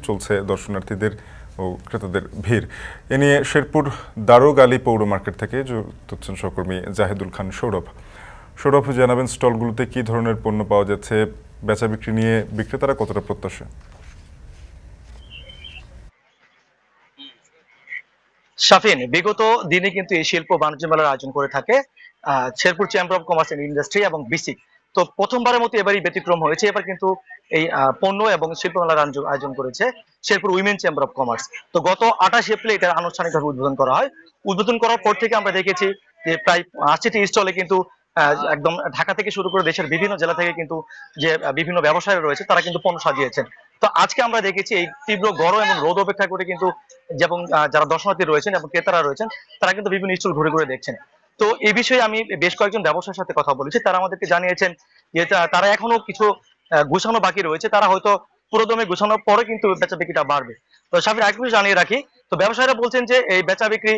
চলছে দর্শনার্থীদের ও ক্রেতাদের ভিড়। এ নিয়ে শেরপুর দারোগালী পৌর মার্কেট থেকে যুক্ত হচ্ছেন সহকর্মী জাহিদুল খান সৌরভ। সৌরভ, জানাবেন স্টলগুলোতে কি ধরনের পণ্য পাওয়া যাচ্ছে, বেচা বিক্রি নিয়ে বিক্রেতারা কতটা প্রত্যাশা? শাফিন, বিগত দিনে কিন্তু এই শিল্প বাণিজ্য মেলার আয়োজন করে থাকে Sherpur chamber of commerce and industry এবং বিসিক। তো প্রথমবারের মতো এবারই ব্যতিক্রম হয়েছে। এবার কিন্তু এই পণ্য এবং শিল্প মেলার আয়োজন করেছে Sherpur women chamber of commerce. তো গত 28 এপ্রিল এটা আনুষ্ঠানিকভাবে উদ্বোধন করা হয়। উদ্বোধন করার পর থেকে আমরা দেখেছি যে প্রায় 80টি স্টলে কিন্তু একদম ঢাকা থেকে শুরু করে দেশের বিভিন্ন জেলা থেকে কিন্তু যে বিভিন্ন ব্যবসায়ীরা রয়েছে তারা কিন্তু পণ্য সাজিয়েছেন। তো আজকে আমরা দেখেছি এই তীব্র গরম এবং রোদ অপেক্ষা করে কিন্তু যেমন যারা দর্শনার্থী রয়েছেন এবং ক্রেতারা রয়েছেন তারা কিন্তু বিভিন্ন স্টল ঘুরে ঘুরে দেখছেন। তো এই বিষয়ে আমি বেশ কয়েকজন ব্যবসায়ীর সাথে কথা বলেছি, তারা আমাদেরকে জানিয়েছেন যে তারা এখনো কিছু গুছানো বাকি রয়েছে, তারা হয়তো পুরোদমে গুছানোর পরে কিন্তু বেচা বিক্রিটা বাড়বে। তো সামনে আরেকটু জানিয়ে রাখি, তো ব্যবসায়ীরা বলছেন যে এই বেচা বিক্রি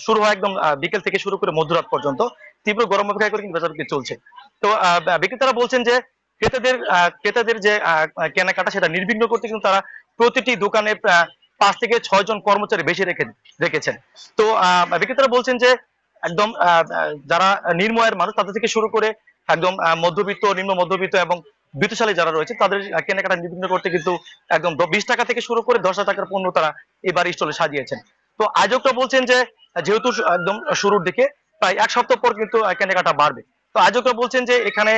শুরু হয় একদম বিকেল থেকে শুরু করে মধ্যরাত পর্যন্ত তীব্র গরম অপেক্ষা করে কিন্তু বেচা বিক্রি চলছে। তো বিক্রেতারা বলছেন যে ক্রেতাদের যে কেনাকাটা সেটা নির্বিঘ্ন করতে কিন্তু তারা প্রতিটি দোকানে 5 থেকে 6 জন কর্মচারী বেশি রেখেছেন। তো বিক্রেতারা বলছেন যে একদম যারা নিম্ন আয়ের মানুষ তাদের থেকে শুরু করে একদম মধ্যবিত্ত, নিম্ন মধ্যবিত্ত এবং বিত্তশালী যারা রয়েছে তাদের কেনাকাটা নির্বিঘ্ন করতে কিন্তু একদম 20 টাকা থেকে শুরু করে 10,000 টাকার পণ্য তারা এবার স্টলে সাজিয়েছেন। তো আয়োজকরা বলছেন যে যেহেতু একদম শুরুর দিকে প্রায় 1 সপ্তাহ পর কিন্তু কেনাকাটা বাড়বে। তো আয়োজকরা বলছেন যে এখানে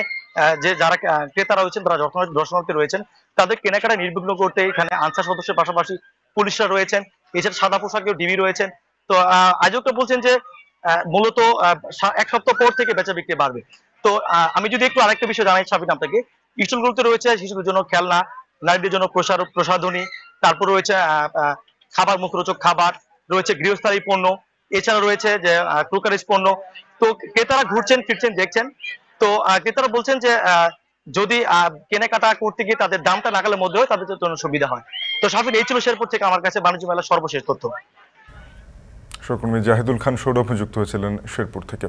যে যারা ক্রেতারা রয়েছেন, তারা দর্শনার্থী রয়েছেন, তাদের কেনাকাটা নির্বিঘ্ন করতে এখানে আনসার সদস্যের পাশাপাশি পুলিশরা রয়েছেন, এছাড়া সাদা পোশাকেও ডিবি রয়েছেন। তো আয়োজকরা বলছেন যে মূলত 1 সপ্তাহ পর থেকে বেচা বিক্রি বাড়বে। তো আমি যদি একটু আরেকটা বিষয় জানাই সাবিন আপনাকে, স্টলগুলোতে রয়েছে শিশুদের জন্য খেলনা, নারীদের জন্য প্রসাধনী, তারপর রয়েছে খাবার, মুখরোচক খাবার, রয়েছে গৃহস্থালী পণ্য, এছাড়া রয়েছে যে ক্রোকারিজ পণ্য। তো ক্রেতারা ঘুরছেন ফিরছেন দেখছেন। তো ক্রেতারা বলছেন যে যদি কেনাকাটা করতে গিয়ে তাদের দামটা নাগালের মধ্যে হয় তাদের জন্য সুবিধা হয়। তো সাবিন, এই ছিল শেরপুর থেকে আমার কাছে বাণিজ্য মেলার সর্বশেষ তথ্য। সহকর্মী জাহিদুল খান সৌরভ যুক্ত হয়েছিলেন শেরপুর থেকে।